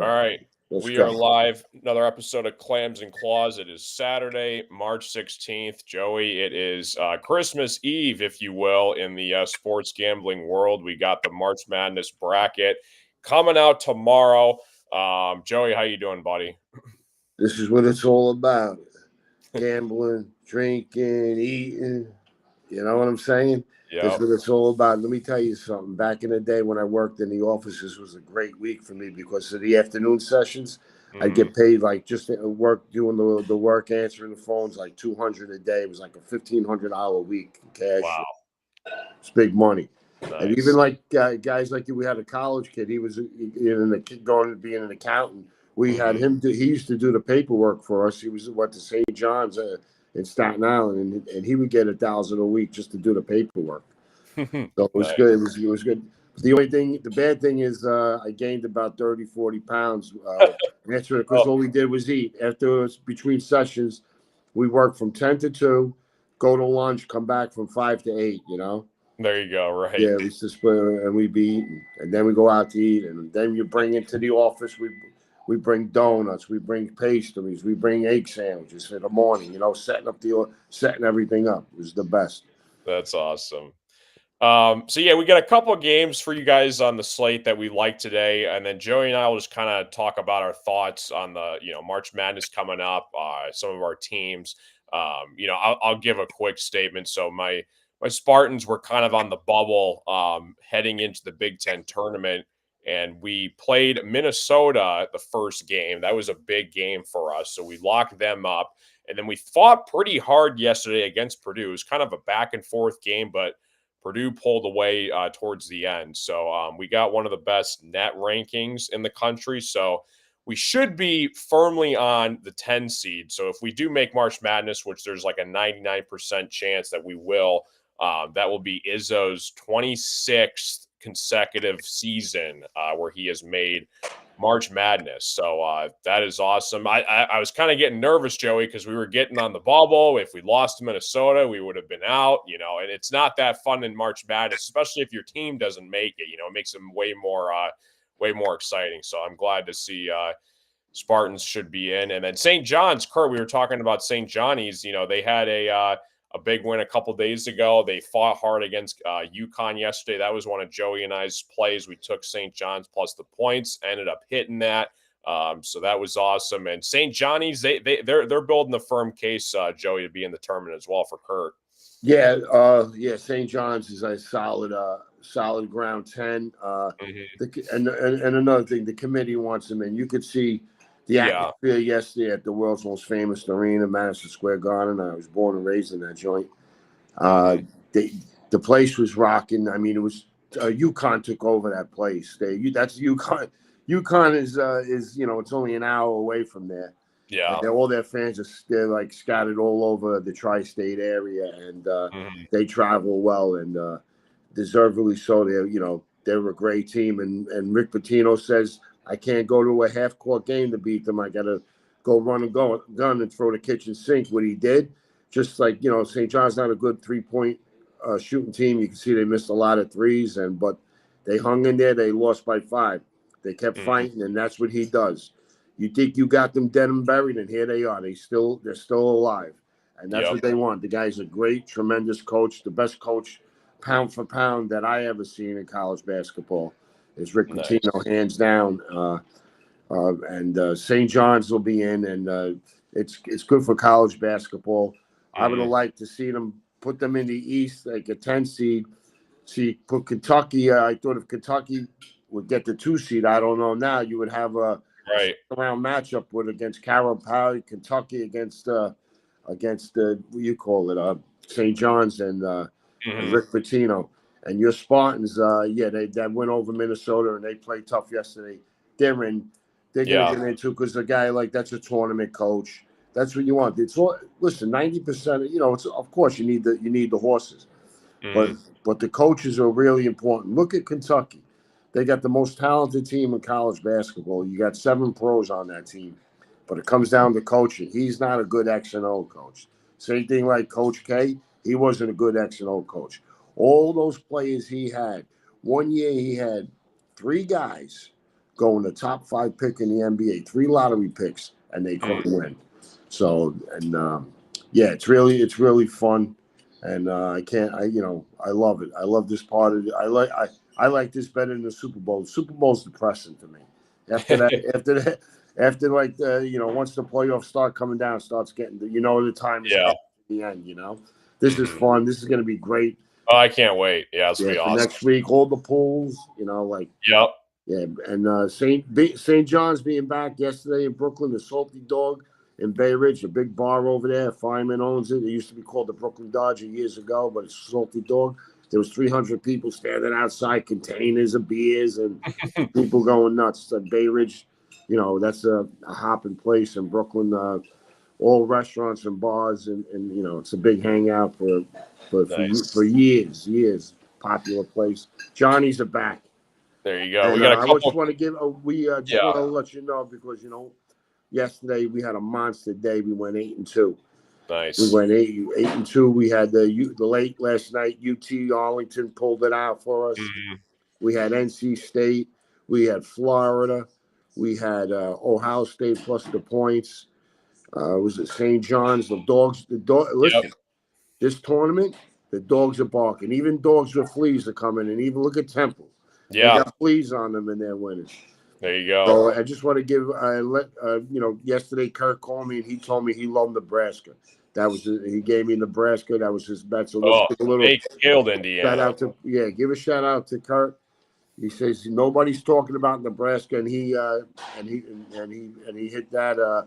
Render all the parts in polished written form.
All right. Let's We go. are live. Another episode of Clams and Claws. It is Saturday, March 16th. Joey, it is Christmas Eve, if you will, in the sports gambling world. We got the March Madness bracket coming out tomorrow. Joey, how you doing, buddy? This is what it's all about. Gambling, drinking, eating. You know what I'm saying? This Yeah. is what it's all about. Let me tell you something. Back in the day when I worked in the offices was a great week for me because of the afternoon sessions. I'd get paid like just to work doing the work, answering the phones, like $200 a day. It was like a $1,500 a week in cash. Wow. It's big money. Nice. And even like guys like you, we had a college kid. He was going to be an accountant. We had him. He used to do the paperwork for us. He was to St. John's in Staten Island, and he would get $1,000 a week just to do the paperwork. So it was Nice. good. It was good. The bad thing is I gained about 30, 40 pounds. That's because all we did was eat. Between sessions, we worked from 10 to 2, go to lunch, come back from 5 to 8, you know? There you go. Right. Yeah, we used to split and we'd be eating. And then we go out to eat. And then you bring into the office, we bring donuts, we bring pastries, we bring egg sandwiches for the morning, you know, setting everything up. It was the best. That's awesome. So yeah, we got a couple of games for you guys on the slate that we like today, and then Joey and I will just kind of talk about our thoughts on the March Madness coming up, some of our teams. I'll give a quick statement. So my Spartans were kind of on the bubble heading into the Big Ten tournament, and we played Minnesota the first game. That was a big game for us, so we locked them up, and then we fought pretty hard yesterday against Purdue. It was kind of a back and forth game, but Purdue pulled away towards the end. So we got one of the best net rankings in the country. So we should be firmly on the 10 seed. So if we do make March Madness, which there's like a 99% chance that we will, that will be Izzo's 26th consecutive season where he has made March Madness. So that is awesome. I was kind of getting nervous, Joey, because we were getting on the bubble. If we lost to Minnesota, we would have been out, and it's not that fun in March Madness, especially if your team doesn't make it. It makes them way more exciting. So I'm glad to see Spartans should be in. And then St. John's, Kurt, we were talking about St. Johnny's. They had a big win a couple days ago. They fought hard against UConn yesterday. That was one of Joey and I's plays. We took St. John's plus the points, ended up hitting that. So that was awesome. And St. Johnny's, they're building a firm case, Joey, to be in the tournament as well for Kurt. Yeah, St. John's is a solid ground 10. And another thing, the committee wants them in. You could see the atmosphere yesterday at the world's most famous arena, Madison Square Garden. I was born and raised in that joint. The place was rocking. I mean, it was UConn took over that place. That's UConn. UConn is it's only an hour away from there. Yeah, and all their fans they're like scattered all over the tri-state area, and they travel well and deservedly so. They're a great team, and Rick Pitino says I can't go to a half-court game to beat them. I got to go run and gun and throw the kitchen sink. What he did, just like St. John's not a good three-point shooting team. You can see they missed a lot of threes, but they hung in there. They lost by 5. They kept fighting, and that's what he does. You think you got them dead and buried, and here they are. They're still alive, and that's what they want. The guy's a great, tremendous coach, the best coach, pound for pound, that I ever seen in college basketball. Is Rick Pitino, hands down. And St. John's will be in, and it's good for college basketball. I would have liked to see them put them in the East, like a 10 seed. See, put Kentucky. I thought if Kentucky would get the 2 seed, I don't know now. You would have a round matchup against Carroll Power, Kentucky against what do you call it? St. John's and Rick Pitino. And your Spartans, they went over Minnesota and they played tough yesterday. They're in. They're going to get into because a guy that's a tournament coach. That's what you want. It's all, listen, 90%. It's of course you need the horses, but the coaches are really important. Look at Kentucky. They got the most talented team in college basketball. You got 7 pros on that team, but it comes down to coaching. He's not a good X and O coach. Same thing like Coach K. He wasn't a good X and O coach. All those players he had. One year he had 3 guys going the top 5 pick in the NBA, 3 lottery picks, and they couldn't win. So, and yeah, it's really fun, and I love it. I love this part of it. I like this better than the Super Bowl. The Super Bowl's depressing to me. After that, after like once the playoffs start coming down, starts getting the time is at the end. This is fun. This is going to be great. Oh, I can't wait. Yeah, it's gonna be awesome. Next week, all the pools. Yep. Yeah, and St. John's being back yesterday in Brooklyn, the Salty Dog in Bay Ridge, a big bar over there. Fireman owns it. It used to be called the Brooklyn Dodger years ago, but it's Salty Dog. There was 300 people standing outside, containers of beers, and people going nuts. At Bay Ridge, that's a hopping place in Brooklyn. All restaurants and bars, and it's a big hangout for years. Popular place. Johnny's are back. There you go. And, we got a couple. I just want to give. Just want to let you know because yesterday we had a monster day. We went 8-2. Nice. We went 8-2. We had the late last night. UT Arlington pulled it out for us. We had NC State. We had Florida. We had Ohio State plus the points. Was it St. John's? The dogs. Listen, this tournament, the dogs are barking. Even dogs with fleas are coming. And even look at Temple. Yeah, they got fleas on them and they're winning. There you go. So I just want to give. Yesterday Kurt called me and he told me he loved Nebraska. He gave me Nebraska. That was his bet. So let's give a little. They killed Indiana. Shout out to give a shout out to Kurt. He says nobody's talking about Nebraska, and he hit that. I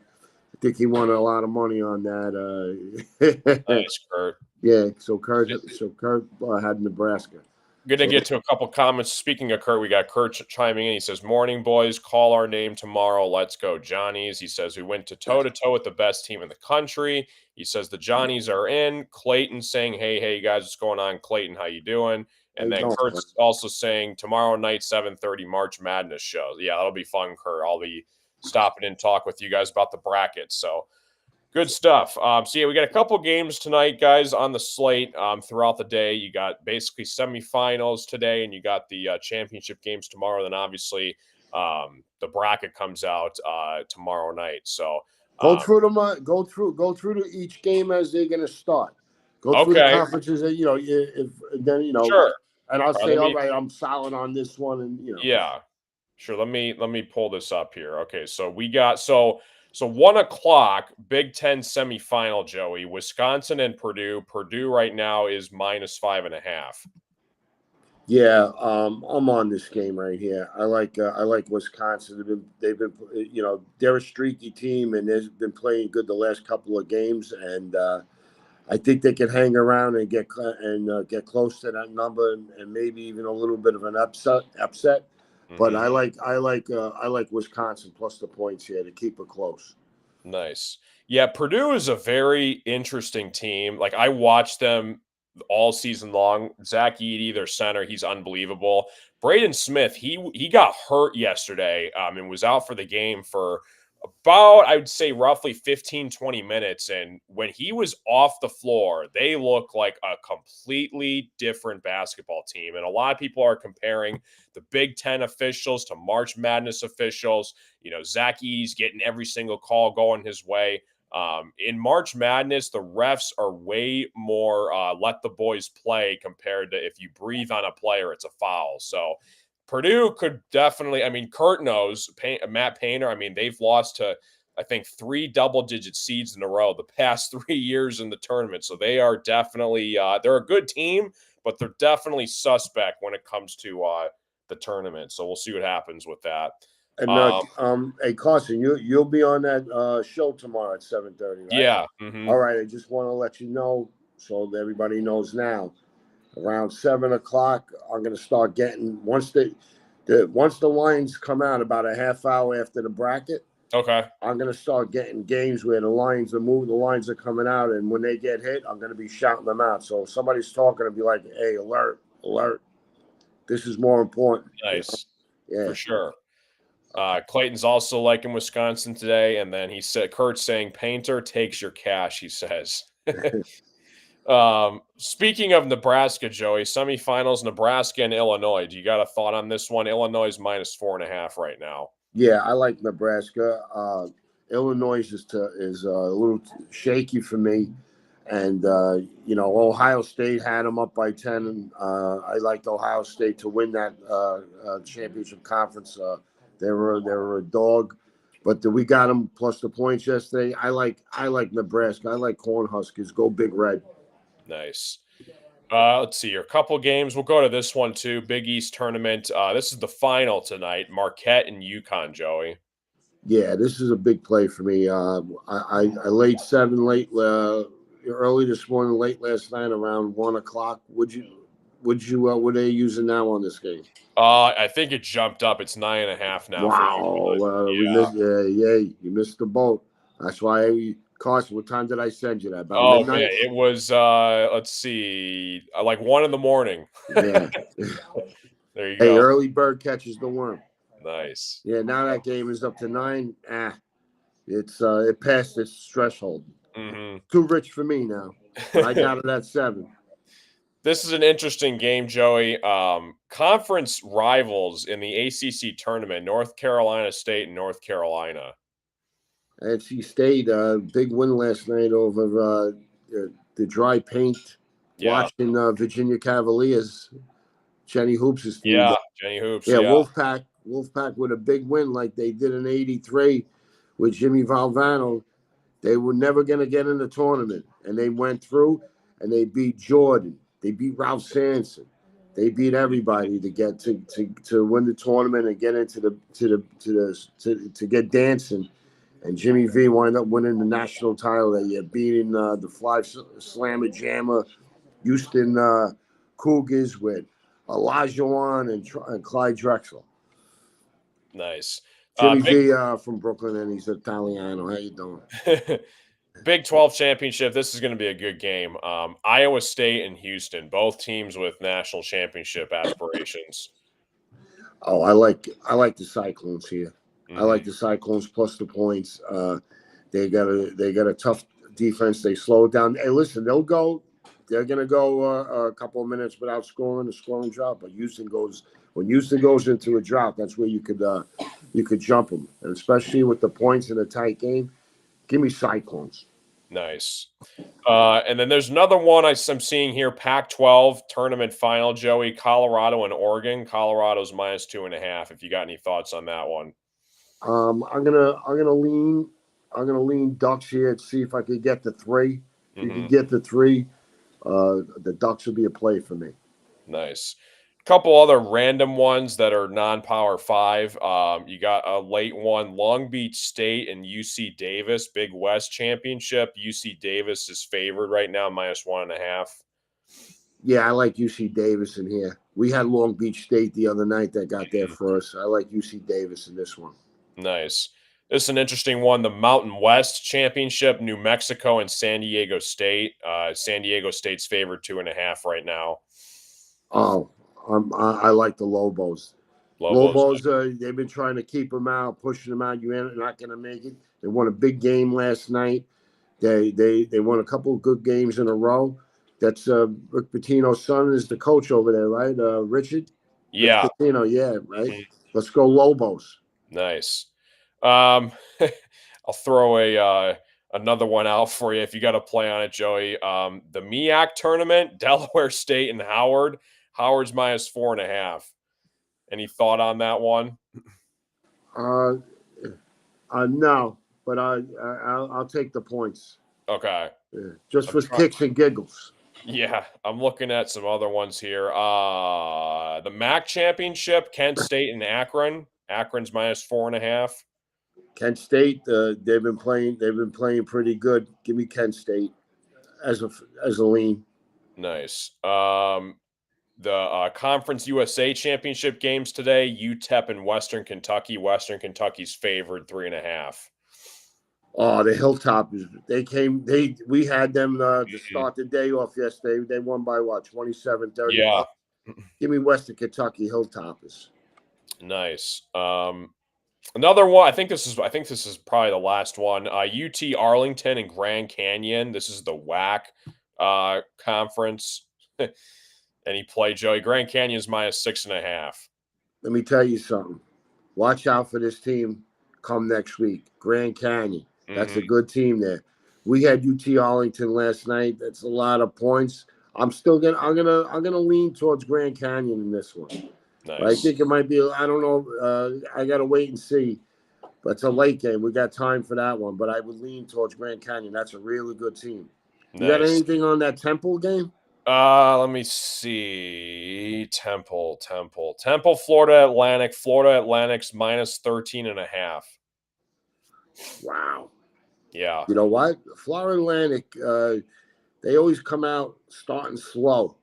think he won a lot of money on that. Nice, Kurt. Yeah, so Kurt had Nebraska. Going to get to a couple comments. Speaking of Kurt, we got Kurt chiming in. He says, "Morning, boys. Call our name tomorrow. Let's go, Johnnies." He says, "We went toe-to-toe with the best team in the country." He says, "The Johnnies are in." Clayton saying, hey, guys, what's going on? Clayton, how you doing? And then Kurt's also saying, tomorrow night, 7:30, March Madness show. Yeah, that'll be fun, Kurt. I'll be stopping and talk with you guys about the brackets. So good stuff. We got a couple games tonight, guys, on the slate throughout the day. You got basically semifinals today, and you got the championship games tomorrow. Then obviously the bracket comes out tomorrow night. So go through them. Go through to each game as they're going to start. Go through the conferences. Sure. And I'll say, all right, I'm solid on this one, and Yeah, sure. Let me pull this up here. Okay, so we got So 1:00, Big Ten semifinal, Joey. Wisconsin and Purdue. Purdue right now is -5.5. Yeah, I'm on this game right here. I like Wisconsin. They've been they're a streaky team and they've been playing good the last couple of games, and I think they can hang around and get close to that number and maybe even a little bit of an upset. But I like Wisconsin plus the points here to keep it close. Nice. Yeah, Purdue is a very interesting team. Like, I watched them all season long. Zach Edey, their center, he's unbelievable. Braden Smith, he got hurt yesterday and was out for the game for about, I would say, roughly 15-20 minutes. And when he was off the floor, they look like a completely different basketball team. And a lot of people are comparing the Big Ten officials to March Madness officials. Zach Edey's getting every single call going his way. In March Madness, the refs are way more let the boys play compared to if you breathe on a player, it's a foul. So Purdue could definitely, Kurt knows, Matt Painter, they've lost to, I think, 3 double-digit seeds in a row the past 3 years in the tournament. So they are definitely, they're a good team, but they're definitely suspect when it comes to the tournament. So we'll see what happens with that. And hey, Carson, you'll be on that show tomorrow at 7:30, right? Yeah. All right, I just want to let you know so that everybody knows now. Around 7 o'clock, I'm going to start getting once the lines come out about a half hour after the bracket. Okay. I'm going to start getting games where the lines are coming out, and when they get hit, I'm going to be shouting them out. So if somebody's talking, I'll be like, "Hey, alert, alert! This is more important." Nice. Yeah, for sure. Clayton's also liking Wisconsin today, and then he said, Kurt's saying, "Painter takes your cash," he says. Speaking of Nebraska, Joey, semifinals, Nebraska and Illinois. Do you got a thought on this one? Illinois is -4.5 right now. Yeah, I like Nebraska. Illinois is a little shaky for me. And, Ohio State had them up by 10. And I liked Ohio State to win that championship conference. They were a dog. But we got them plus the points yesterday. I like Nebraska. I like Cornhuskers. Go Big Red. Nice. Let's see here. A couple games. We'll go to this one too. Big East tournament. This is the final tonight. Marquette and UConn, Joey. Yeah, this is a big play for me. I laid 7 early this morning, late last night around 1:00. What are they using now on this game? I think it jumped up. It's 9.5 now. Wow, you missed the boat. That's why Carson. What time did I send you that? About midnight. Man, it was. Let's see, like 1 a.m. Yeah. There you Hey, go. early bird catches the worm. Nice. Yeah, now that game is up to 9. It passed its threshold. Mm-hmm. Too rich for me now. But I got it at 7. This is an interesting game, Joey. Conference rivals in the ACC tournament: North Carolina State and North Carolina. NC State, big win last night over the dry paint. Yeah. Watching Virginia Cavaliers, Jenny Hoops' team. Yeah, Jenny Hoops. Yeah, Wolfpack with a big win like they did in '83 with Jimmy Valvano. They were never going to get in the tournament, and they went through and they beat Jordan. They beat Ralph Sampson. They beat everybody to get to win the tournament and get into to get dancing. And Jimmy V wound up winning the national title that year, beating the Fly Slammer Jammer Houston Cougars with Olajuwon and Clyde Drexler. Nice. Jimmy V from Brooklyn, and he's Italiano. How you doing? Big 12 championship. This is going to be a good game. Iowa State and Houston, both teams with national championship aspirations. Oh, I like the Cyclones here. Mm-hmm. I like the Cyclones plus the points. They got a tough defense. They slow it down. Hey, listen, they're going to go a couple of minutes without scoring. The scoring drop, but when Houston goes into a drought, that's where you could jump them, and especially with the points in a tight game. Give me Cyclones. Nice. And then there's another one I'm seeing here, Pac-12 tournament final, Joey, Colorado and Oregon. Colorado's -2.5. If you got any thoughts on that one. I'm gonna lean Ducks here and see if I could get the 3. If you could get the 3, the Ducks would be a play for me. Nice. Couple other random ones that are non-Power 5. You got a late one, Long Beach State and UC Davis, Big West Championship. UC Davis is favored right now, -1.5. Yeah, I like UC Davis in here. We had Long Beach State the other night that got there first. I like UC Davis in this one. Nice. This is an interesting one. The Mountain West Championship, New Mexico and San Diego State. San Diego State's favored 2.5 right now. Oh, I like the Lobos. Lobos, they've been trying to keep them out, pushing them out. You're not going to make it. They won a big game last night. They won a couple of good games in a row. That's Rick Pitino's son is the coach over there, right? Richard? Yeah. Rick Pitino, yeah, right? Mm-hmm. Let's go Lobos. Nice. I'll throw another one out for you if you got to play on it, Joey. The MEAC tournament, Delaware State and Howard. Howard's -4.5. Any thought on that one? No, but I'll take the points. Okay. Yeah, just for kicks and giggles. Yeah, I'm looking at some other ones here. The MAC championship, Kent State and Akron. Akron's -4.5. Kent State, they've been playing pretty good. Give me Kent State as a lean. Nice. The Conference USA Championship games today, UTEP and Western Kentucky. Western Kentucky's favored 3.5. Oh, the Hilltoppers. We had them to start the day off yesterday. They won by what, 27-30? Yeah. Give me Western Kentucky Hilltoppers. Nice. Another one. I think this is probably the last one. UT Arlington and Grand Canyon. This is the WAC. conference. Any play, Joey? Grand Canyon's -6.5. Let me tell you something. Watch out for this team come next week. Grand Canyon. That's a good team there. We had UT Arlington last night. That's a lot of points. I'm gonna lean towards Grand Canyon in this one. Nice. But I think it might be. I don't know. I gotta wait and see. But it's a late game. We got time for that one. But I would lean towards Grand Canyon. That's a really good team. You got anything on that Temple game? Let me see. Temple, Florida Atlantic. Florida Atlantic's -13.5. Wow. Yeah. You know what? Florida Atlantic, they always come out starting slow.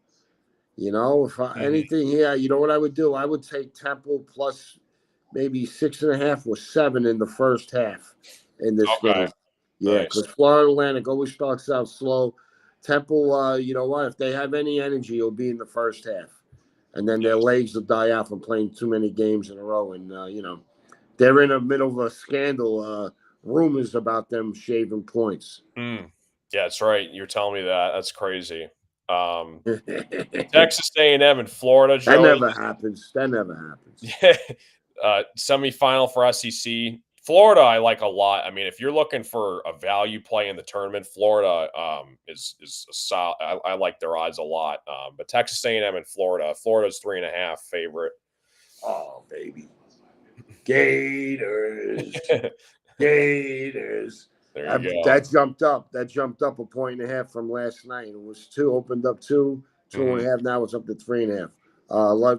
You know, if anything here, you know what I would do? I would take Temple plus maybe 6.5 or 7 in the first half in this game. Yeah, because Florida Atlantic always starts out slow. Temple, you know what? If they have any energy, it'll be in the first half. And then their legs will die out from playing too many games in a row. And, you know, they're in the middle of a scandal. Rumors about them shaving points. Yeah, that's right. You're telling me that. That's crazy. Texas A&M and Florida, Joey. That never happens. Yeah. Semifinal for SEC. Florida, I like a lot. I mean, if you're looking for a value play in the tournament, Florida is solid. I like their odds a lot. But Texas A&M and Florida's 3.5 favorite. Oh, baby. Gators. Gators. There you go. That jumped up. That jumped up 1.5 points from last night. It was 2, opened up 2.5. Now it's up to 3.5.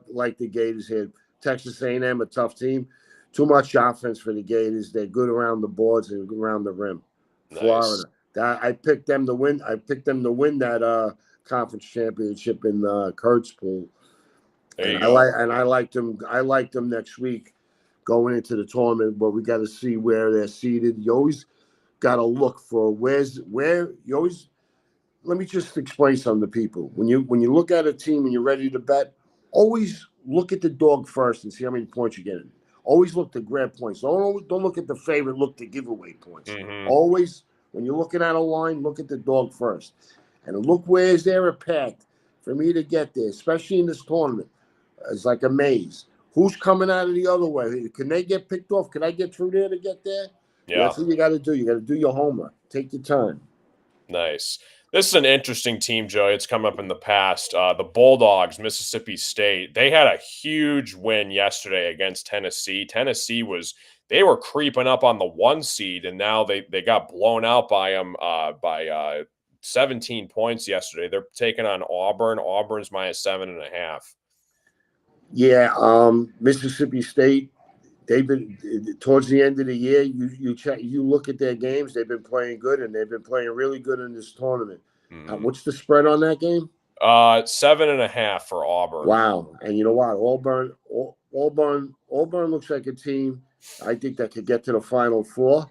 Like the Gators here. Texas A&M, a tough team. Too much offense for the Gators. They're good around the boards and around the rim. Nice. Florida. I picked them to win. I picked them to win that conference championship in Kurt's pool. And I liked them. I liked them next week going into the tournament, but we got to see where they're seated. You always got to look for where you always. Let me just explain something to people. When you look at a team and you're ready to bet, always look at the dog first and see how many points you're getting. Always look to grab points. Don't look at the favorite. Look to give away points. Always, when you're looking at a line, look at the dog first, and look where's there a path for me to get there, especially in this tournament. It's like a maze. Who's coming out of the other way? Can they get picked off? Can I get through there to get there? Yeah. That's what you got to do. You got to do your homework. Take your time. Nice. This is an interesting team, Joey. It's come up in the past. The Bulldogs, Mississippi State, they had a huge win yesterday against Tennessee. They were creeping up on the 1 seed, and now they got blown out by them by 17 points yesterday. They're taking on Auburn. Auburn's -7.5. Yeah, Mississippi State. They've been towards the end of the year. You look at their games. They've been playing good, and they've been playing really good in this tournament. What's the spread on that game? 7.5 for Auburn. Wow, and you know what? Auburn looks like a team. I think that could get to the Final Four,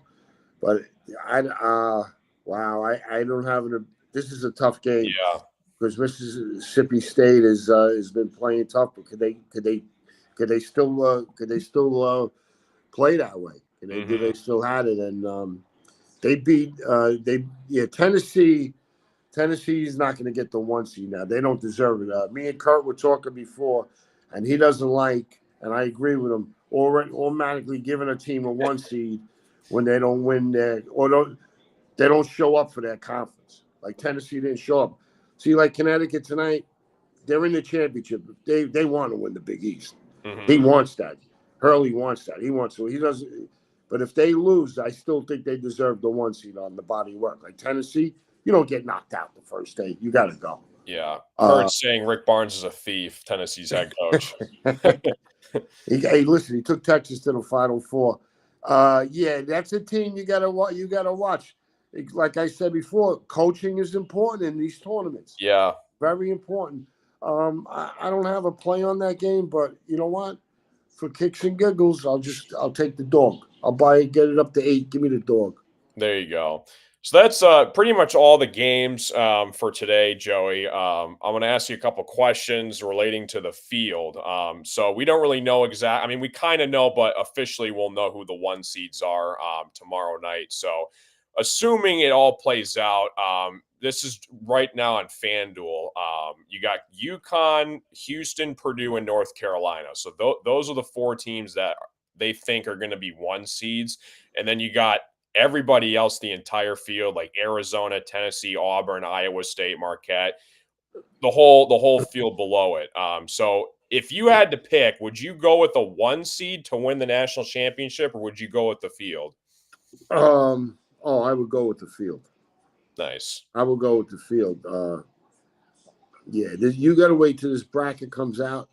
but I don't have it. This is a tough game. Yeah. Because Mississippi State has been playing tough, but could they still play that way? Do they still have it? And they beat Tennessee. Tennessee's not going to get the 1 seed now. They don't deserve it. Me and Kurt were talking before, and he doesn't like, and I agree with him, automatically giving a team a 1 seed when they don't win they don't show up for their conference. Like Tennessee didn't show up. See, like Connecticut tonight, they're in the championship. They want to win the Big East. He wants that. Hurley wants that. He wants to. He doesn't. But if they lose, I still think they deserve the 1 seed on the body work. Like Tennessee, you don't get knocked out the first day. You got to go. Yeah. Kurt's saying Rick Barnes is a thief, Tennessee's head coach. Hey, listen, he took Texas to the Final Four. Yeah, that's a team you got to watch. Like I said before, coaching is important in these tournaments. Yeah. Very important. I don't have a play on that game, but you know what? For kicks and giggles, I'll take the dog. I'll get it up to 8. Give me the dog. There you go. So that's pretty much all the games for today, Joey. I'm going to ask you a couple questions relating to the field. So we don't really know exactly. I mean, we kind of know, but officially we'll know who the 1 seeds are tomorrow night. So assuming it all plays out, this is right now on FanDuel. You got UConn, Houston, Purdue, and North Carolina. So those are the 4 teams that they think are going to be 1 seeds. And then you got everybody else, the entire field, like Arizona, Tennessee, Auburn, Iowa State, Marquette, the whole field below it. So if you had to pick, would you go with the 1 seed to win the national championship, or would you go with the field? I would go with the field. Nice. I will go with the field. You got to wait till this bracket comes out,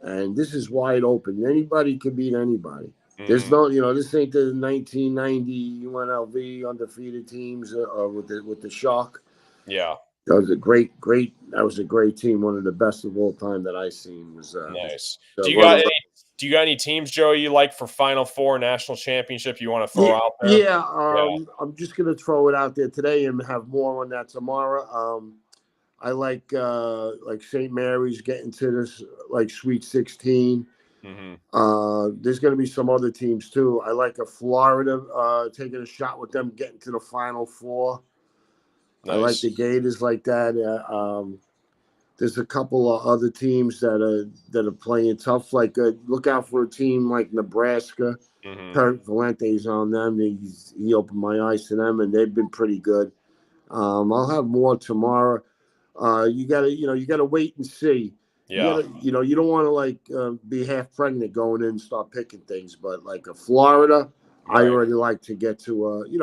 and this is wide open. Anybody can beat anybody. There's no, this ain't the 1990 UNLV undefeated teams with the Shock. Yeah, that was a great team. One of the best of all time that I seen was nice. Do you got any teams, Joe, you like for Final Four national championship you want to throw out there? Yeah, I'm just gonna throw it out there today and have more on that tomorrow. I like St. Mary's getting to this like Sweet 16. There's going to be some other teams too. I like a Florida taking a shot with them getting to the Final Four. Nice. I like the Gators like that. There's a couple of other teams that are playing tough. Like look out for a team like Nebraska. Kurt Valente's on them. He opened my eyes to them, and they've been pretty good. I'll have more tomorrow. You gotta wait and see. Yeah. You don't want to be half pregnant going in and start picking things, but like a Florida, right. I already like to get to. You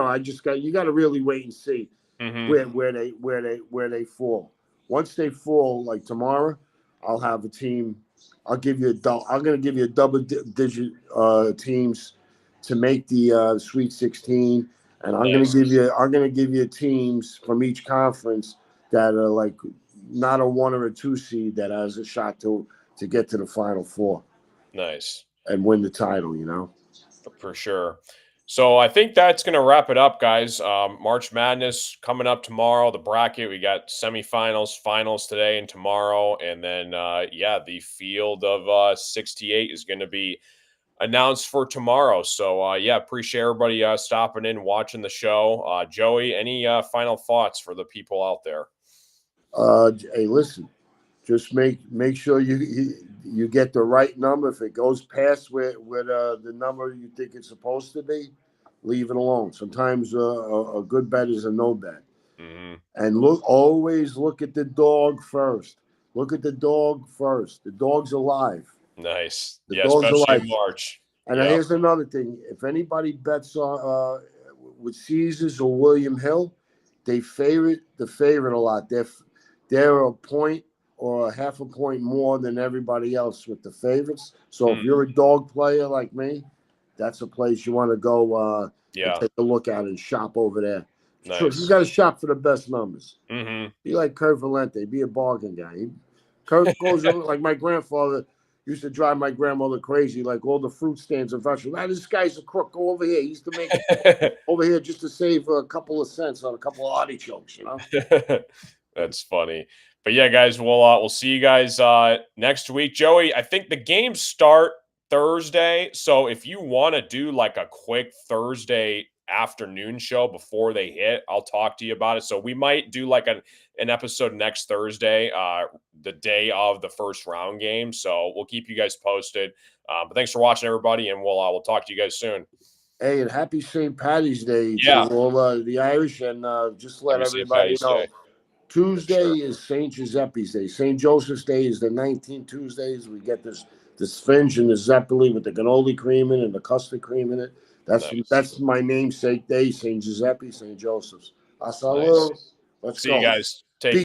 got to really wait and see where they fall. Once they fall, like tomorrow, I'll have a team. I'm going to give you a double-digit teams to make the Sweet 16, and I'm going to give you teams from each conference that are like not a 1 or a 2 seed that has a shot to get to the Final Four. Nice. And win the title, For sure. So I think that's going to wrap it up, guys. March Madness coming up tomorrow. The bracket, we got semifinals, finals today and tomorrow. And then, the field of 68 is going to be announced for tomorrow. So, appreciate everybody stopping in, watching the show. Joey, any final thoughts for the people out there? Hey, listen, just make sure you get the right number. If it goes past where the number you think it's supposed to be, leave it alone. Sometimes a good bet is a no bet. And always look at the dog first. Look at the dog first. The dog's alive. Nice. The dog's especially alive. in March. And here's another thing. If anybody bets on with Caesars or William Hill, they favorite the favorite a lot. They're a point or a half a point more than everybody else with the favorites. So if you're a dog player like me, that's a place you want to go and take a look at and shop over there. Nice. Sure, you got to shop for the best numbers. Be like Kurt Valente. Be a bargain guy. Kurt goes like my grandfather used to drive my grandmother crazy, like all the fruit stands and vegetables. This guy's a crook. Go over here. He used to make over here just to save a couple of cents on a couple of artichokes, That's funny. But yeah, guys, we'll see you guys next week. Joey, I think the games start Thursday. So if you want to do like a quick Thursday afternoon show before they hit, I'll talk to you about it. So we might do like an episode next Thursday, the day of the first round game. So we'll keep you guys posted. But thanks for watching, everybody, and we'll talk to you guys soon. Hey, and happy St. Patty's Day to all the Irish, and just let everybody know. Tuesday is St. Giuseppe's Day. St. Joseph's Day is the 19th Tuesdays. We get the Sphinx and the Zeppeli with the cannoli cream in it and the custard cream in it. That's my namesake day, St. Giuseppe, St. Joseph's. Hasta luego. Let's go. See you guys.